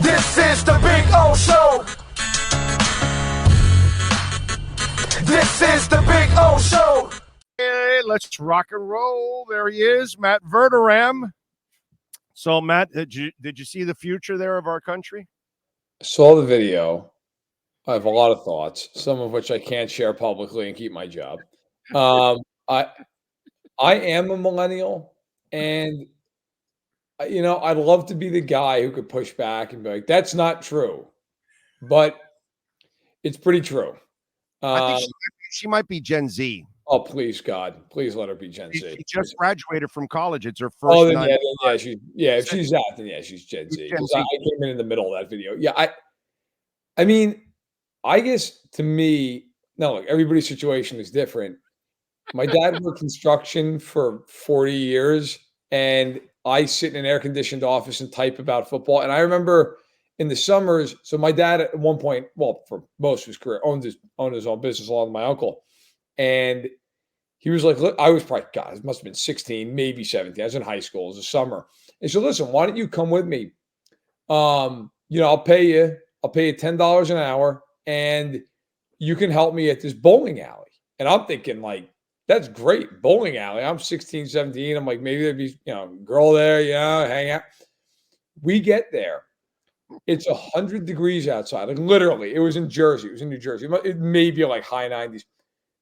This is the Big O Show. This is the Big O Show. Hey, let's rock and roll. There he is, Matt Verderame. So, Matt, did you see the future there of our country? Saw the video. I have a lot of thoughts, some of which I can't share publicly and keep my job. I am a millennial, and I'd love to be the guy who could push back and be like, "That's not true," but it's pretty true. I think she might be Gen Z. Oh, please, God, please let her be Gen Z. She just graduated from college. It's her first. Oh, then if she's that, then she's Gen Z. Gen Because Z. I came in the middle of that video. Yeah, I mean, I guess to me, no, look, everybody's situation is different. My dad worked construction for 40 years, and I sit in an air-conditioned office and type about football. And I remember in the summers, so my dad at one point, well, for most of his career, owned his own business along with my uncle. And he was like, look, I was probably, God, it must have been 16, maybe 17. I was in high school. It was a summer. And so, listen, why don't you come with me? I'll pay you $10 an hour, and you can help me at this bowling alley. And I'm thinking, like, that's great. Bowling alley. I'm 16, 17. I'm like, maybe there'd be, a girl there, hang out. We get there. It's 100 degrees outside. Like, literally, it was in Jersey. It was in New Jersey. It may be like high 90s.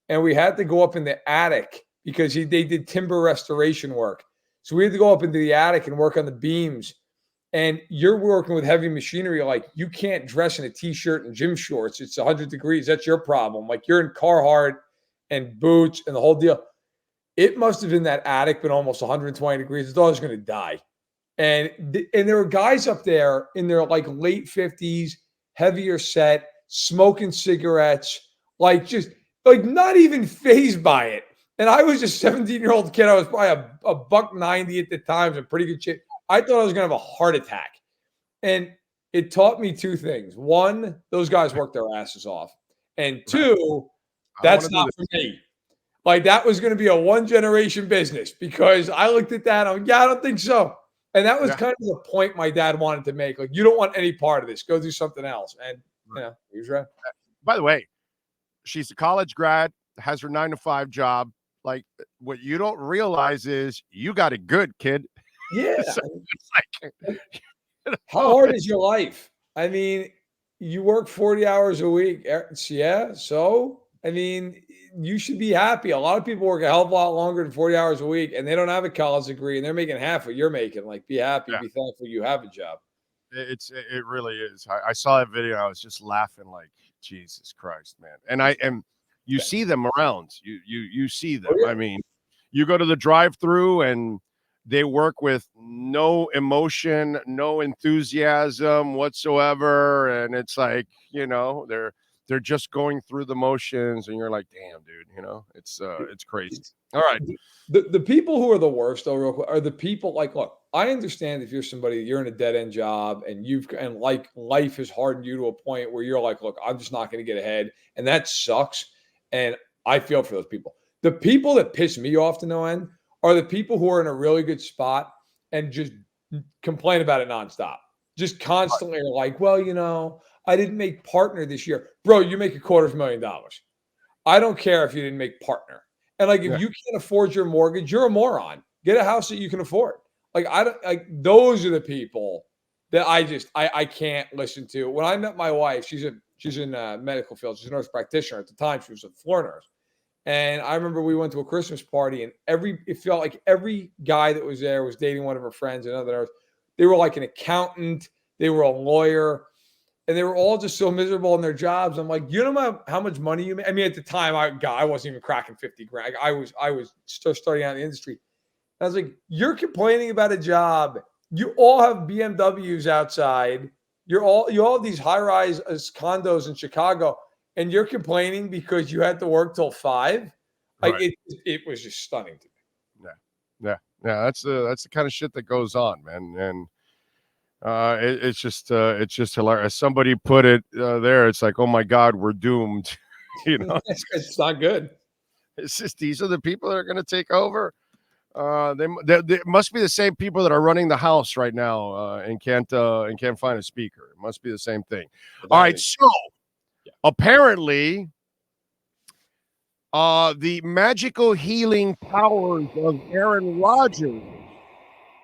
And we had to go up in the attic because they did timber restoration work. So we had to go up into the attic and work on the beams. And you're working with heavy machinery. Like, you can't dress in a T-shirt and gym shorts. It's 100 degrees. That's your problem. Like, you're in Carhartt and boots and the whole deal. It must have been that attic been almost 120 degrees. I thought I was going to die. And there were guys up there in their like late 50s, heavier set, smoking cigarettes, like just like not even fazed by it. And I was a 17-year-old kid. I was probably a $190 at the time, some pretty good shit. I thought I was going to have a heart attack. And it taught me two things. One, those guys worked their asses off. And two, that's not for me. Like, that was going to be a one-generation business, because I looked at that. I'm like, I don't think so. And that was kind of the point my dad wanted to make. Like, you don't want any part of this. Go do something else. And, he was right. By the way, she's a college grad, has her 9-to-5 job. Like, what you don't realize is you got it good, kid. Yeah. How hard is your life? I mean, you work 40 hours a week. Yeah. So, I mean, you should be happy. A lot of people work a hell of a lot longer than 40 hours a week, and they don't have a college degree, and they're making half what you're making. Like, be happy, be thankful you have a job. It really is. I saw that video. I was just laughing like, Jesus Christ, man. And you see them around. You see them. I mean, you go to the drive-through and they work with no emotion, no enthusiasm whatsoever, and it's like, they're just going through the motions, and you're like, damn, dude, it's crazy. All right. The people who are the worst, though, real quick, are the people like, look, I understand if you're somebody, you're in a dead end job, and like life has hardened you to a point where you're like, look, I'm just not going to get ahead. And that sucks. And I feel for those people. The people that piss me off to no end are the people who are in a really good spot and just complain about it nonstop. Just constantly are like, well, I didn't make partner this year. Bro, you make $250,000. I don't care if you didn't make partner. And like, if you can't afford your mortgage, you're a moron. Get a house that you can afford. Like, those are the people that I can't listen to. When I met my wife, she's in medical field. She's a nurse practitioner. At the time, she was a floor nurse. And I remember we went to a Christmas party, and it felt like every guy that was there was dating one of her friends, another nurse. They were like an accountant. They were a lawyer. And they were all just so miserable in their jobs. I'm like, you know how much money you make? I mean, at the time, I wasn't even cracking 50 grand. I was still starting out in the industry. And I was like, you're complaining about a job. You all have BMWs outside. You all have these high-rise condos in Chicago, and you're complaining because you had to work till 5. Like, right. It was just stunning to me. Yeah. That's the kind of shit that goes on, man. And it's just hilarious. Somebody put it there. It's like, oh my God, we're doomed. It's not good. It's just, these are the people that are going to take over. They must be the same people that are running the house right now and can't find a speaker. It must be the same thing. All right, so apparently, the magical healing powers of Aaron Rodgers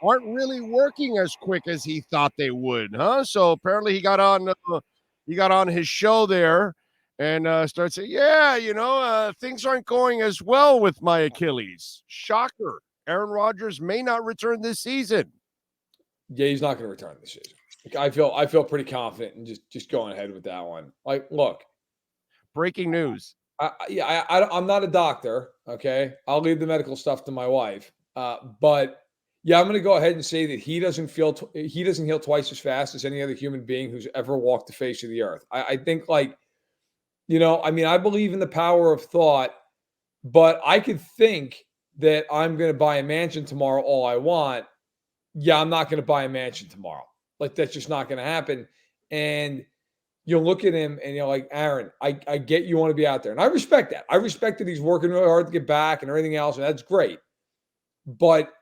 aren't really working as quick as he thought they would, huh? So apparently he got on his show there and started saying, yeah, things aren't going as well with my Achilles. Shocker. Aaron Rodgers may not return this season. Yeah, he's not going to return this season. I feel pretty confident in just going ahead with that one. Like, look. Breaking news. I'm not a doctor, okay? I'll leave the medical stuff to my wife. But yeah, I'm going to go ahead and say that he doesn't heal twice as fast as any other human being who's ever walked the face of the earth. I think, I believe in the power of thought, but I could think that I'm going to buy a mansion tomorrow all I want. Yeah, I'm not going to buy a mansion tomorrow. Like, that's just not going to happen. And you'll look at him and you're like, Aaron, I get you want to be out there. And I respect that. I respect that he's working really hard to get back and everything else. And that's great. But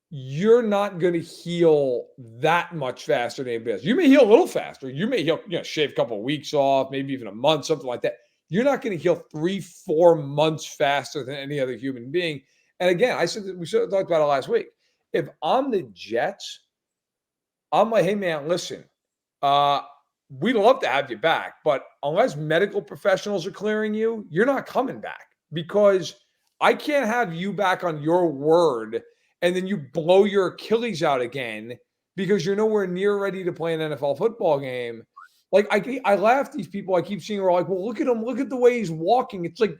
you're not going to heal that much faster than anybody else. You may heal a little faster. You may heal, shave a couple of weeks off, maybe even a month, something like that. You're not going to heal 3-4 months faster than any other human being. And again, we talked about it last week. If I'm the Jets, I'm like, hey man, listen, we'd love to have you back, but unless medical professionals are clearing you, you're not coming back, because I can't have you back on your word and then you blow your Achilles out again because you're nowhere near ready to play an NFL football game. Like, I laugh at these people I keep seeing are like, well, look at him. Look at the way he's walking. It's like,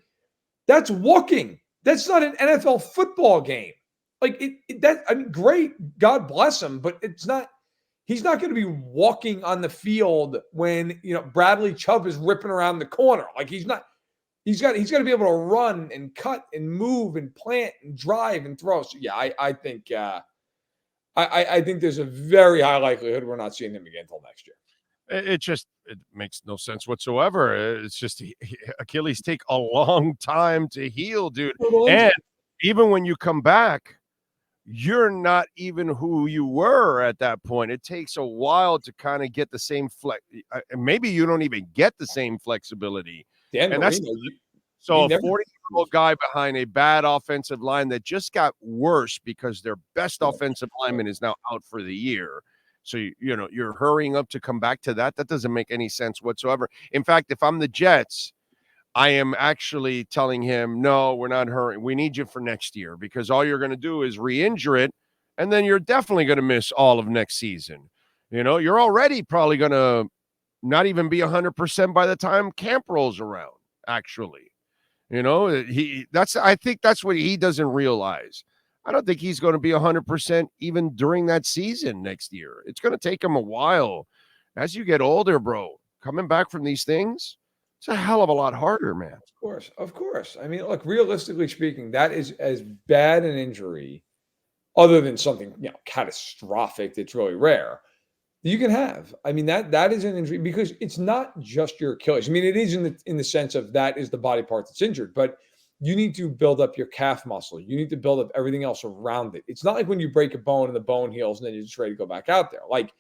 that's walking. That's not an NFL football game. Like, great. God bless him, but it's not. He's not going to be walking on the field when, Bradley Chubb is ripping around the corner. Like, he's not. He's got to be able to run and cut and move and plant and drive and throw. So yeah, I think I think there's a very high likelihood we're not seeing him again until next year. It makes no sense whatsoever. It's just Achilles take a long time to heal, dude. And even when you come back, you're not even who you were at that point. It takes a while to kind of get the same maybe you don't even get the same flexibility. And that's so a 40-year-old guy behind a bad offensive line that just got worse because their best offensive lineman is now out for the year. So, you're hurrying up to come back to that. That doesn't make any sense whatsoever. In fact, if I'm the Jets, I am actually telling him, no, we're not hurrying. We need you for next year, because all you're going to do is re-injure it, and then you're definitely going to miss all of next season. You're already probably going to not even be 100% by the time camp rolls around, actually. I think that's what he doesn't realize. I don't think he's going to be 100% even during that season next year. It's going to take him a while. As you get older, bro, coming back from these things, it's a hell of a lot harder, man. Of course. I mean, look, realistically speaking, that is as bad an injury, other than something, catastrophic that's really rare, you can have. I mean, that is an injury, because it's not just your Achilles. I mean, it is in the sense of that is the body part that's injured, but you need to build up your calf muscle. You need to build up everything else around it. It's not like when you break a bone and the bone heals and then you're just ready to go back out there. Like,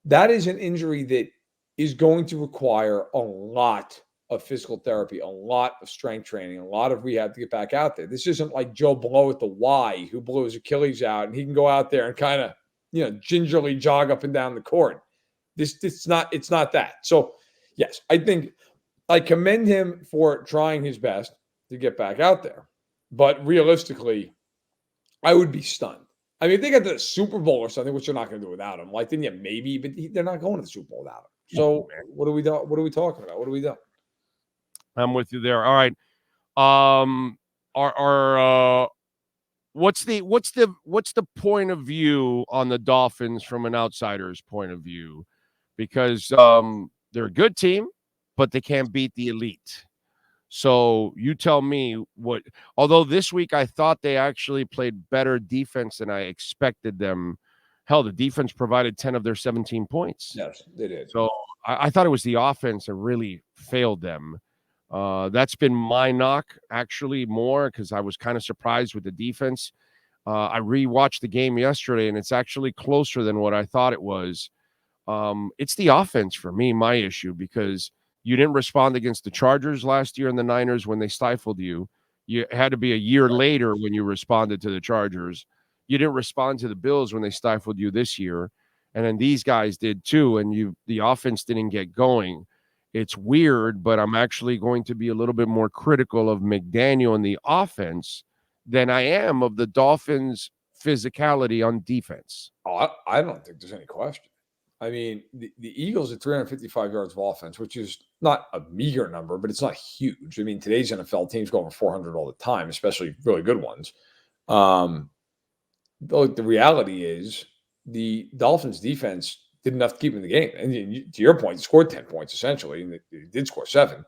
that is an injury that is going to require a lot of physical therapy, a lot of strength training, a lot of rehab to get back out there. This isn't like Joe Blow at the Y, who blew his Achilles out and he can go out there and kind of, gingerly jog up and down the court. It's not that. So yes, I think I commend him for trying his best to get back out there. But realistically, I would be stunned. I mean, if they got to the Super Bowl or something, which they're not going to do without him, like, then yeah, maybe, but they're not going to the Super Bowl without him. So what are we talking about? What are we doing? I'm with you there. All right. What's the point of view on the Dolphins from an outsider's point of view? Because they're a good team, but they can't beat the elite. So you tell me what. Although this week I thought they actually played better defense than I expected them. Hell, the defense provided 10 of their 17 points. Yes, they did. So I thought it was the offense that really failed them. That's been my knock, actually, more because I was kind of surprised with the defense. I rewatched the game yesterday, and it's actually closer than what I thought it was. It's the offense for me, my issue, because you didn't respond against the Chargers last year and the Niners when they stifled you. You had to be a year later when you responded to the Chargers. You didn't respond to the Bills when they stifled you this year. And then these guys did too. And the offense didn't get going. It's weird, but I'm actually going to be a little bit more critical of McDaniel and the offense than I am of the Dolphins' physicality on defense. Oh, I don't think there's any question. I mean, the Eagles at 355 yards of offense, which is not a meager number, but it's not huge. I mean, today's NFL teams go over 400 all the time, especially really good ones. The reality is the Dolphins defense did enough to keep them in the game. And to your point, they scored 10 points essentially, and they did score 7.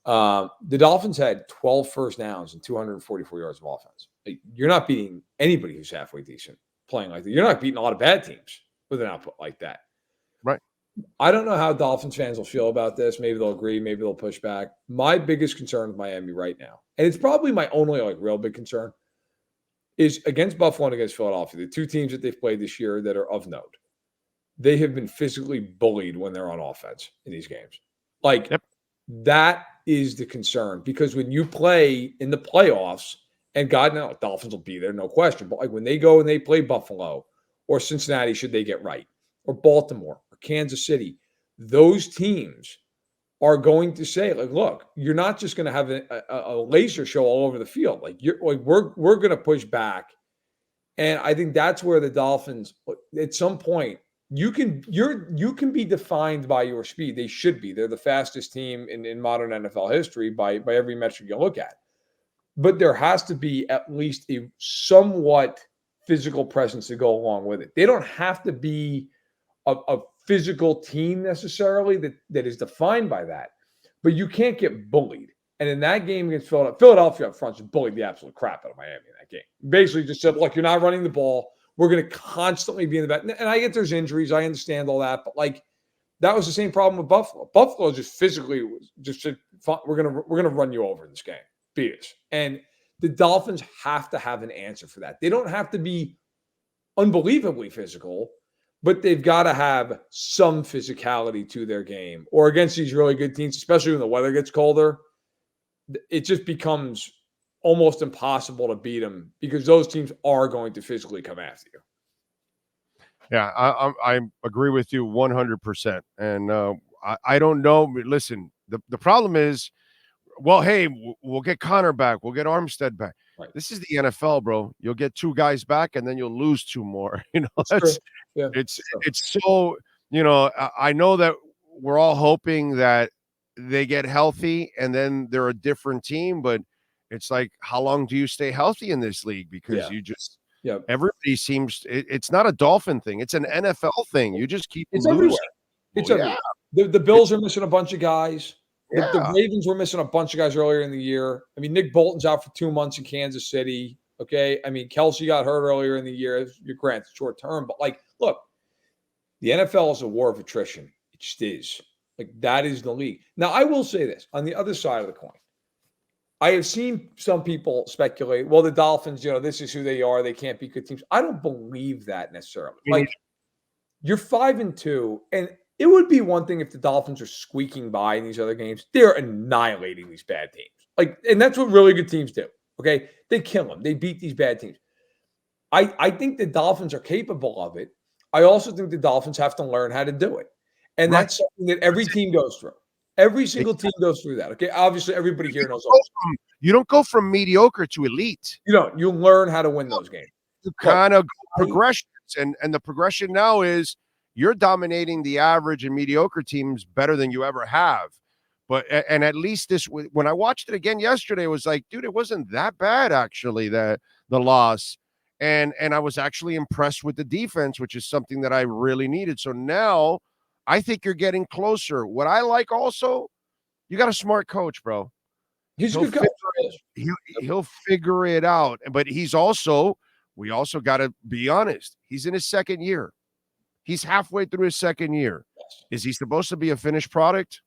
The Dolphins had 12 first downs and 244 yards of offense. Like, you're not beating anybody who's halfway decent playing like that. You're not beating a lot of bad teams with an output like that. Right. I don't know how Dolphins fans will feel about this. Maybe they'll agree. Maybe they'll push back. My biggest concern with Miami right now, and it's probably my only real big concern, is against Buffalo and against Philadelphia, the two teams that they've played this year that are of note. They have been physically bullied when they're on offense in these games. That is the concern, because when you play in the playoffs, and God knows Dolphins will be there, no question. But when they go and they play Buffalo or Cincinnati, should they get right, or Baltimore or Kansas City, those teams are going to say, look, you're not just going to have a laser show all over the field. We're going to push back. And I think that's where the Dolphins, at some point, you can be defined by your speed. They should be. They're the fastest team in modern NFL history by every metric you look at. But there has to be at least a somewhat physical presence to go along with it. They don't have to be a physical team necessarily that is defined by that. But you can't get bullied. And in that game against Philadelphia up front just bullied the absolute crap out of Miami in that game. Basically just said, look, you're not running the ball. We're going to constantly be in the back. And I get there's injuries. I understand all that. But that was the same problem with Buffalo. Buffalo just physically just said, we're going to run you over in this game. Beat us. And the Dolphins have to have an answer for that. They don't have to be unbelievably physical, but they've got to have some physicality to their game. Or against these really good teams, especially when the weather gets colder, it just becomes almost impossible to beat them, because those teams are going to physically come after you. Yeah, I agree with you 100%. And I don't know. Listen, the problem is, well, hey, we'll get Connor back. We'll get Armstead back. Right. This is the NFL, bro. You'll get 2 guys back, and then you'll lose 2 more. It's so, I know that we're all hoping that they get healthy and then they're a different team, but it's like, how long do you stay healthy in this league? Because everybody seems, it's not a Dolphin thing. It's an NFL thing. You just keep losing. Everywhere. It's everywhere. The Bills are missing a bunch of guys. The Ravens were missing a bunch of guys earlier in the year. I mean, Nick Bolton's out for 2 months in Kansas City. Okay. I mean, Kelsey got hurt earlier in the year. You're granted short term, but look, the NFL is a war of attrition. It just is. That is the league. Now, I will say this on the other side of the coin. I have seen some people speculate, well, the Dolphins, this is who they are. They can't be good teams. I don't believe that necessarily. You're 5-2, and it would be one thing if the Dolphins are squeaking by in these other games. They're annihilating these bad teams. And that's what really good teams do. Okay. They kill them. They beat these bad teams. I think the Dolphins are capable of it. I also think the Dolphins have to learn how to do it. And that's something that every team goes through. Every single team goes through that. Okay. Obviously, everybody here knows. You don't go from mediocre to elite. You don't. You learn how to win those games. You kind of progressions. And the progression now is you're dominating the average and mediocre teams better than you ever have. But at least when I watched it again yesterday, it was like, dude, it wasn't that bad, actually, the loss. And I was actually impressed with the defense, which is something that I really needed. So now I think you're getting closer. What I like also, you got a smart coach, bro. He's a good coach. He'll figure it out. But we also got to be honest. He's in his second year. He's halfway through his second year. Yes. Is he supposed to be a finished product?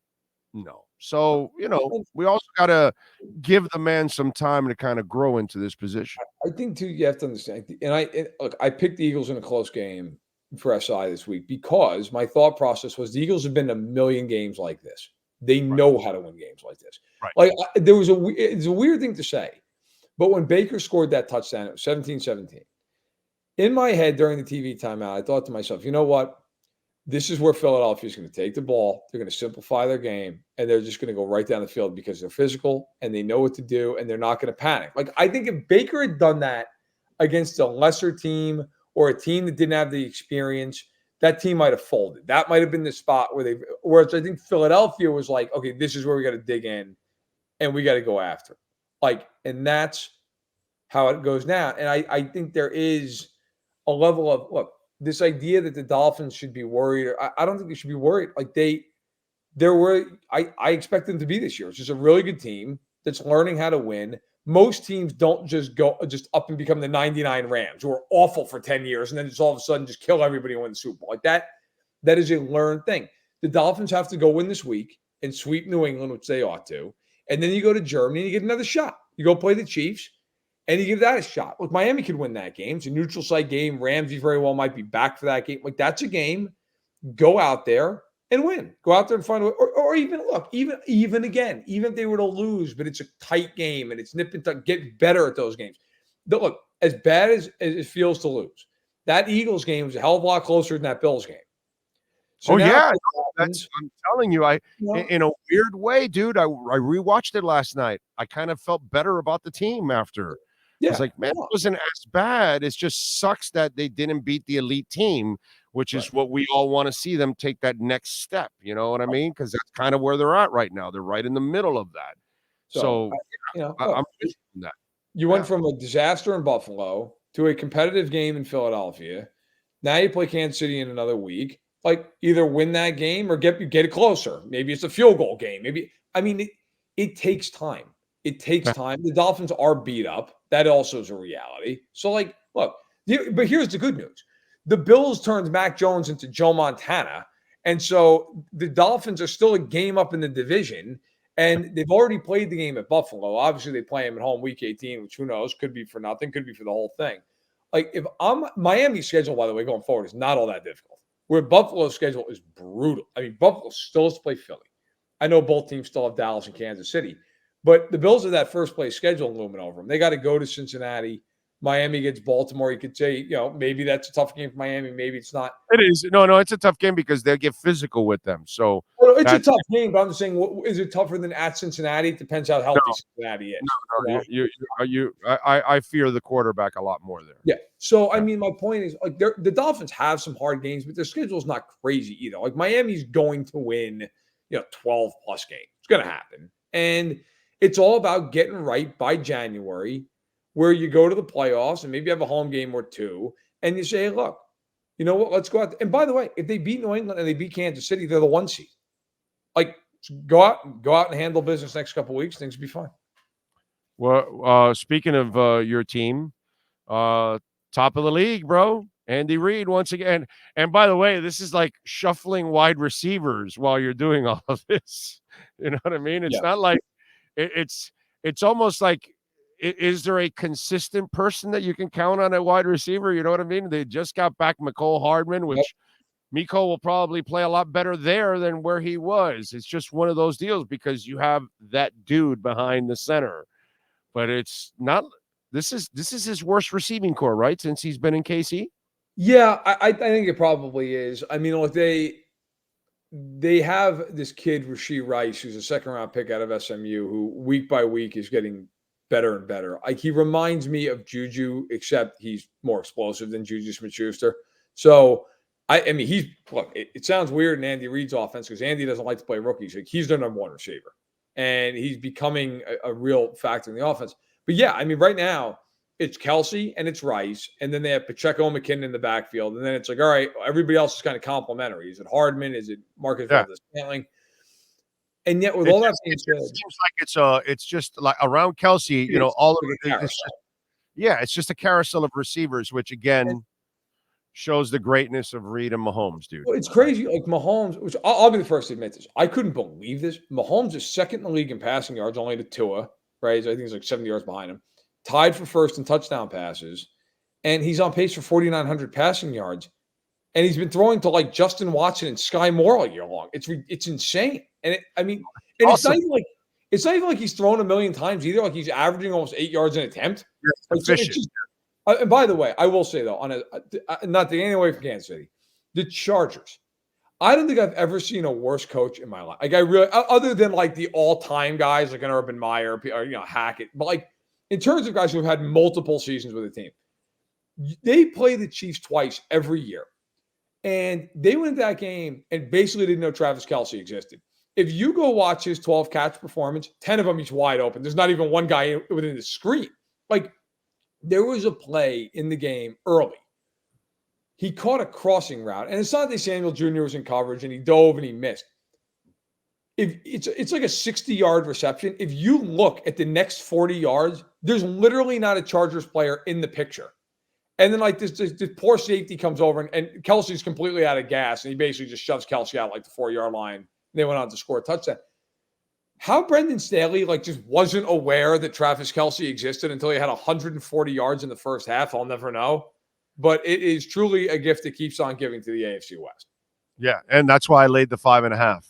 No. So, we also got to give the man some time to kind of grow into this position. I think too, you have to understand. And look, I picked the Eagles in a close game for SI this week because my thought process was the Eagles have been a million games like this. They know how to win games like this. Right. Like it's a weird thing to say, but when Baker scored that touchdown, it was 17-17. In my head during the TV timeout, I thought to myself, you know what? This is where Philadelphia is going to take the ball. They're going to simplify their game, and they're just going to go right down the field because they're physical and they know what to do, and they're not going to panic. Like, I think if Baker had done that against a lesser team or a team that didn't have the experience, that team might have folded. That might have been the spot whereas I think Philadelphia was like, okay, this is where we got to dig in and we got to go after. And that's how it goes now. And I think there is a level of, look, this idea that the Dolphins should be worried, I don't think they should be worried. Like I expect them to be this year. It's just a really good team that's learning how to win. Most teams don't just go up and become the 99 Rams who are awful for 10 years and then just all of a sudden just kill everybody and win the Super Bowl. Like that is a learned thing. The Dolphins have to go win this week and sweep New England, which they ought to. And then you go to Germany and you get another shot. You go play the Chiefs. And you give that a shot. Look, Miami could win that game. It's a neutral site game. Ramsey very well might be back for that game. Like, that's a game. Go out there and win. Go out there and find a way. Or even, look, even again, even if they were to lose, but it's a tight game and it's nip and tuck, get better at those games. But look, as bad as it feels to lose, that Eagles game was a hell of a lot closer than that Bills game. So I'm telling you, in a weird way, dude, I rewatched it last night. I kind of felt better about the team after. Yeah. I was like, man, it wasn't as bad. It just sucks that they didn't beat the elite team, which is what we all want to see them take that next step. You know what I mean? Because that's kind of where they're at right now. They're right in the middle of that. So I'm with that. You went from a disaster in Buffalo to a competitive game in Philadelphia. Now you play Kansas City in another week. Like, either win that game or get it closer. Maybe it's a field goal game. It takes time. It takes time. The Dolphins are beat up. That also is a reality. So, look, but here's the good news. The Bills turned Mac Jones into Joe Montana. And so the Dolphins are still a game up in the division. And they've already played the game at Buffalo. Obviously, they play them at home week 18, which who knows, could be for nothing, could be for the whole thing. Like, if Miami's schedule, by the way, going forward is not all that difficult. Where Buffalo's schedule is brutal. Buffalo still has to play Philly. I know both teams still have Dallas and Kansas City. But the Bills have that first place schedule looming over them. They got to go to Cincinnati. Miami gets Baltimore. You could say, maybe that's a tough game for Miami. Maybe it's not. It is. No, it's a tough game because they'll get physical with them. So it's a tough game, but I'm just saying, is it tougher than at Cincinnati? It depends how healthy Cincinnati is. No. I fear the quarterback a lot more there. Yeah. So, my point is, like, the Dolphins have some hard games, but their schedule is not crazy either. Like, Miami's going to win, 12 plus games. It's going to happen. And it's all about getting right by January, where you go to the playoffs and maybe have a home game or two, and you say, hey, look, you know what? Let's go out. And by the way, if they beat New England and they beat Kansas City, they're the 1 seed. Like, go out and handle business next couple of weeks. Things will be fine. Well, speaking of your team, top of the league, bro. Andy Reid once again. And by the way, this is like shuffling wide receivers while you're doing all of this. You know what I mean? It's not like it's almost like, is there a consistent person that you can count on at wide receiver? You know what I mean? They just got back Mecole Hardman, which Mecole will probably play a lot better there than where he was. It's just one of those deals because you have that dude behind the center. But it's not – this is his worst receiving core, right, since he's been in KC? Yeah, I think it probably is. Look, they have this kid, Rashee Rice, who's a second-round pick out of SMU, who week by week is getting better and better. Like, he reminds me of Juju, except he's more explosive than Juju Smith-Schuster. So, it sounds weird in Andy Reid's offense because Andy doesn't like to play rookies. Like, he's their number one receiver. And he's becoming a real factor in the offense. But yeah, right now it's Kelsey and it's Rice, and then they have Pacheco and McKinnon in the backfield, and then it's like, all right, everybody else is kind of complimentary. Is it Hardman? Is it Marcus Stanley? And yet, with all that being said, it seems like it's just like around Kelsey, all of it. It's just a carousel of receivers, which again shows the greatness of Reed and Mahomes, dude. Well, it's crazy. Like Mahomes, which I'll be the first to admit this. I couldn't believe this. Mahomes is second in the league in passing yards, only to Tua, right? I think he's like 70 yards behind him. Tied for first in touchdown passes. And he's on pace for 4,900 passing yards. And he's been throwing to like Justin Watson and Sky Moore all year long. It's insane. And it's not even like he's thrown a million times either. Like he's averaging almost 8 yards an attempt. Like, so it's just, and by the way, I will say though, not taking any away from Kansas City, the Chargers. I don't think I've ever seen a worse coach in my life. Like I really, other than like the all-time guys like an Urban Meyer or Hackett, but like in terms of guys who have had multiple seasons with a team, they play the Chiefs twice every year. And they went into that game and basically didn't know Travis Kelce existed. If you go watch his 12-catch performance, 10 of them he's wide open. There's not even one guy within the screen. Like, there was a play in the game early. He caught a crossing route. And Asante Samuel Jr. was in coverage, and he dove and he missed. If it's like a 60-yard reception. If you look at the next 40 yards, there's literally not a Chargers player in the picture. And then like this poor safety comes over and Kelce's completely out of gas. And he basically just shoves Kelce out like the 4-yard line. And they went on to score a touchdown. How Brendan Staley like just wasn't aware that Travis Kelce existed until he had 140 yards in the first half, I'll never know. But it is truly a gift that keeps on giving to the AFC West. Yeah, and that's why I laid the 5.5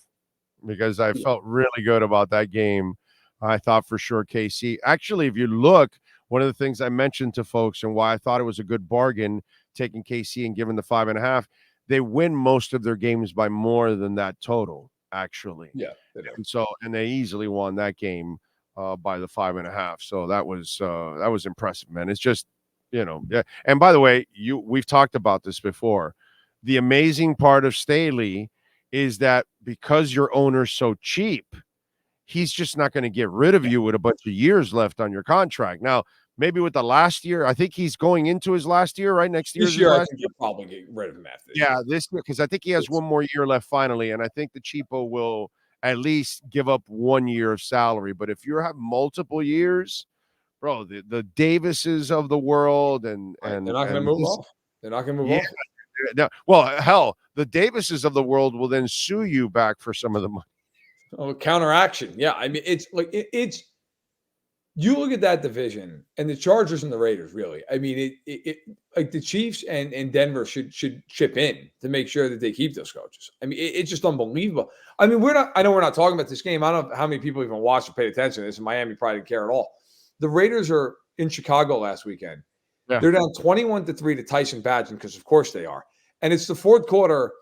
because I felt really good about that game. I thought for sure KC. Actually, if you look, one of the things I mentioned to folks and why I thought it was a good bargain taking KC and giving the 5.5, they win most of their games by more than that total, actually. Yeah. And they easily won that game by the 5.5. So that was impressive, man. It's just, yeah. And by the way, we've talked about this before. The amazing part of Staley is that because your owner's so cheap, he's just not going to get rid of you with a bunch of years left on your contract. Now, maybe with the last year, I think he's going into his last year, right? Next year. This year, I think you'll probably get rid of him after this. Yeah, this year, because I think he has one more year left finally, and I think the cheapo will at least give up 1 year of salary. But if you have multiple years, bro, the Davises of the world and they're not going to move off. They're not going to move off. No, well, hell, the Davises of the world will then sue you back for some of the money. Oh, counteraction. Yeah. I mean, it's like, it's, you look at that division and the Chargers and the Raiders, really. I mean, it like the Chiefs and Denver should chip in to make sure that they keep those coaches. I mean, it's just unbelievable. I mean, I know we're not talking about this game. I don't know how many people even watched or paid attention to this. In Miami probably didn't care at all. The Raiders are in Chicago last weekend. Yeah. They're down 21-3 to Tyson Bagent because, of course, they are. And it's the fourth quarter.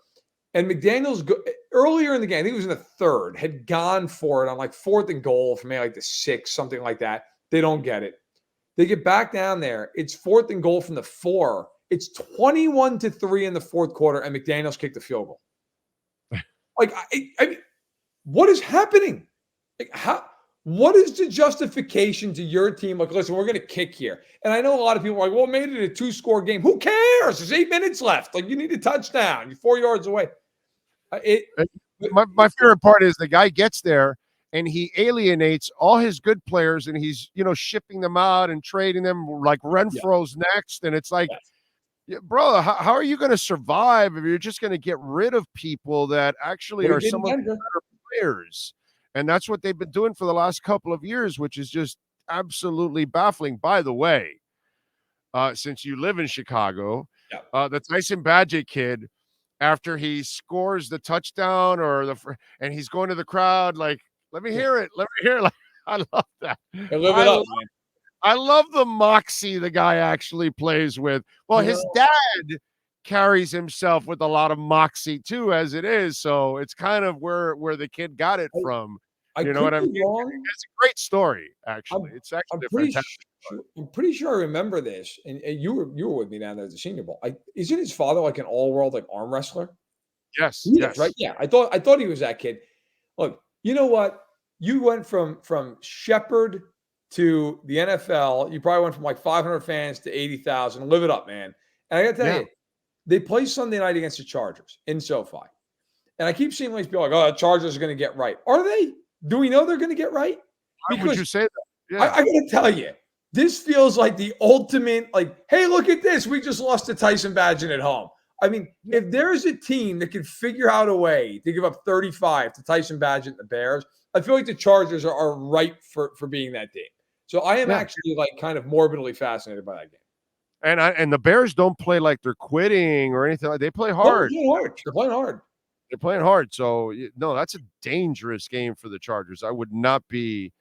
And McDaniels, earlier in the game, I think it was in the third, had gone for it on like 4th and goal from maybe like the 6, something like that. They don't get it. They get back down there. It's 4th and goal from the 4. It's 21-3 in the fourth quarter, and McDaniels kicked the field goal. Like, I mean, what is happening? Like, what is the justification to your team? Like, listen, we're going to kick here. And I know a lot of people are like, well, made it a 2-score game. Who cares? There's 8 minutes left. Like, you need a touchdown. You're 4 yards away. My favorite part is the guy gets there and he alienates all his good players and he's, shipping them out and trading them like Renfro's next. And it's like, bro, how are you going to survive if you're just going to get rid of people that actually are some of the better players? And that's what they've been doing for the last couple of years, which is just absolutely baffling. By the way, since you live in Chicago, the Tyson Bagent kid, after he scores the touchdown and he's going to the crowd, like, let me hear it. Let me hear it. Like, I love that. I love the moxie the guy actually plays with. Well, his dad carries himself with a lot of moxie too, as it is. So it's kind of where the kid got it from. You know what I mean? It's a great story, actually. It's actually fantastic. I'm pretty sure I remember this, and you were with me down there at the Senior Bowl. Isn't his father like an all-world like arm wrestler? Yes. Yes. Right. Yeah. I thought he was that kid. Look, you know what? You went from Shepherd to the NFL. You probably went from like 500 fans to 80,000. Live it up, man. And I got to tell you, they play Sunday night against the Chargers in SoFi. And I keep seeing these people like, oh, the Chargers are going to get right. Are they? Do we know they're going to get right? Why would you say that? Yeah. I got to tell you, this feels like the ultimate, like, hey, look at this. We just lost to Tyson Bagent at home. I mean, if there's a team that can figure out a way to give up 35 to Tyson Badgett and the Bears, I feel like the Chargers are ripe for being that team. So I am actually like kind of morbidly fascinated by that game. And the Bears don't play like they're quitting or anything. Like they play hard. They're playing hard. They're playing hard. So no, that's a dangerous game for the Chargers. I would not be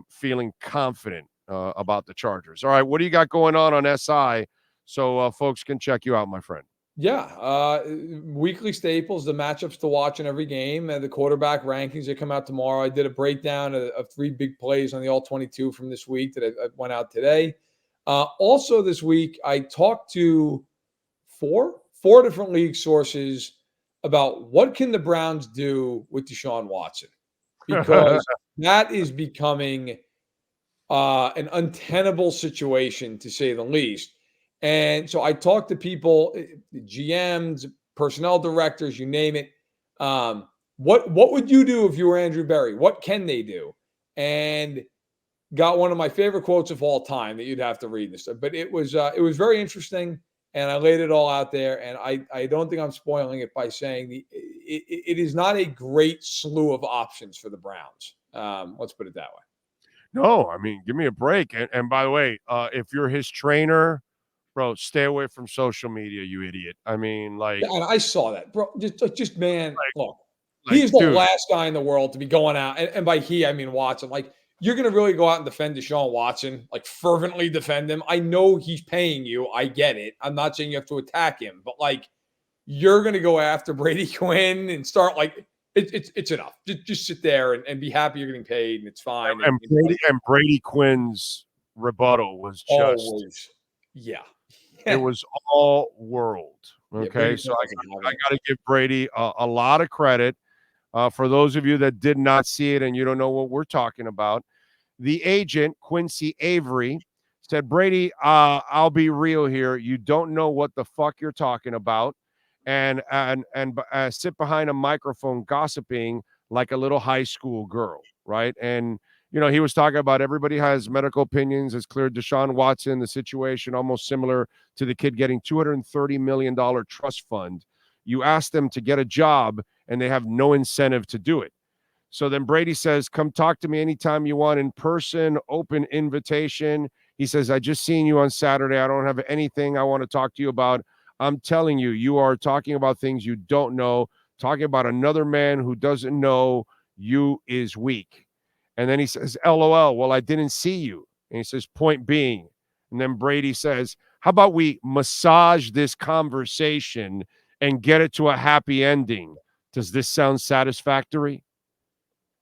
feeling confident about the Chargers. All right, what do you got going on SI so folks can check you out, my friend? Yeah, weekly staples, the matchups to watch in every game, and the quarterback rankings that come out tomorrow. I did a breakdown of 3 big plays on the All-22 from this week that I went out today. Also this week, I talked to four different league sources about what can the Browns do with Deshaun Watson, because that is becoming an untenable situation, to say the least. And so I talked to people, GMs, personnel directors, you name it. What would you do if you were Andrew Berry? What can they do? And got one of my favorite quotes of all time that you'd have to read this. But it was very interesting, and I laid it all out there. And I don't think I'm spoiling it by saying it is not a great slew of options for the Browns. Let's put it that way. No, I mean, give me a break. And by the way, if you're his trainer, bro, stay away from social media, you idiot. I mean, like, and I saw that, bro. Just man, look, like, he is the last guy in the world to be going out, and by he, I mean Watson. Like, you're going to really go out and defend Deshaun Watson, like fervently defend him. I know he's paying you. I get it. I'm not saying you have to attack him, but like, you're going to go after Brady Quinn and start like, it's enough. Just sit there and be happy you're getting paid, and it's fine. And Brady Quinn's rebuttal was just always, it was all world. Okay, Yeah, so I got to give Brady a lot of credit. For those of you that did not see it and you don't know what we're talking about, the agent, Quincy Avery, said, Brady, I'll be real here. You don't know what the fuck you're talking about. And sit behind a microphone gossiping like a little high school girl, right? And, you know, he was talking about everybody has medical opinions. It's clear Deshaun Watson, the situation almost similar to the kid getting $230 million trust fund. You ask them to get a job, and they have no incentive to do it. So then Brady says, come talk to me anytime you want in person, open invitation. He says, I just seen you on Saturday. I don't have anything I want to talk to you about. I'm telling you, you are talking about things you don't know. Talking about another man who doesn't know you is weak. And then he says, LOL, well, I didn't see you. And he says, point being. And then Brady says, how about we massage this conversation and get it to a happy ending? Does this sound satisfactory?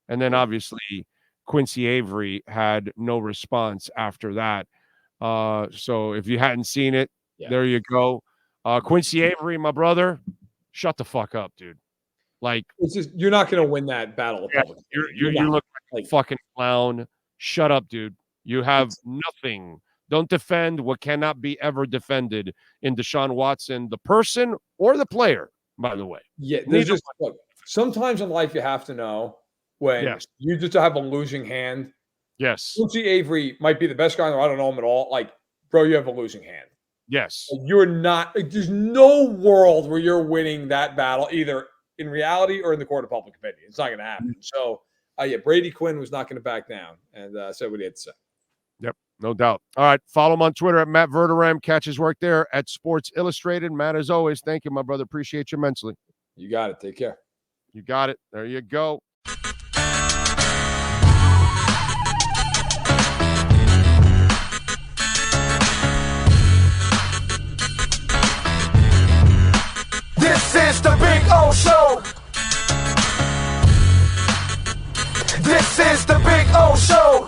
And then obviously Quincy Avery had no response after that. So if you hadn't seen it, there you go. Quincy Avery, my brother, shut the fuck up, dude. Like, it's just, you're not going to win that battle. You look like a fucking clown. Shut up, dude. You have nothing. Don't defend what cannot be ever defended in Deshaun Watson, the person or the player, by the way. Yeah, there's just, look, sometimes in life you have to know when you just have a losing hand. Yes. Quincy Avery might be the best guy in the world. I don't know him at all. Like, bro, you have a losing hand. Yes. You're not, there's no world where you're winning that battle, either in reality or in the court of public opinion. It's not going to happen. So, Brady Quinn was not going to back down and said what he had to say. Yep, no doubt. All right, follow him on Twitter at Matt Verderame. Catch his work there at Sports Illustrated. Matt, as always, thank you, my brother. Appreciate you immensely. You got it. Take care. You got it. There you go. This is the Big O Show. This is the Big O Show.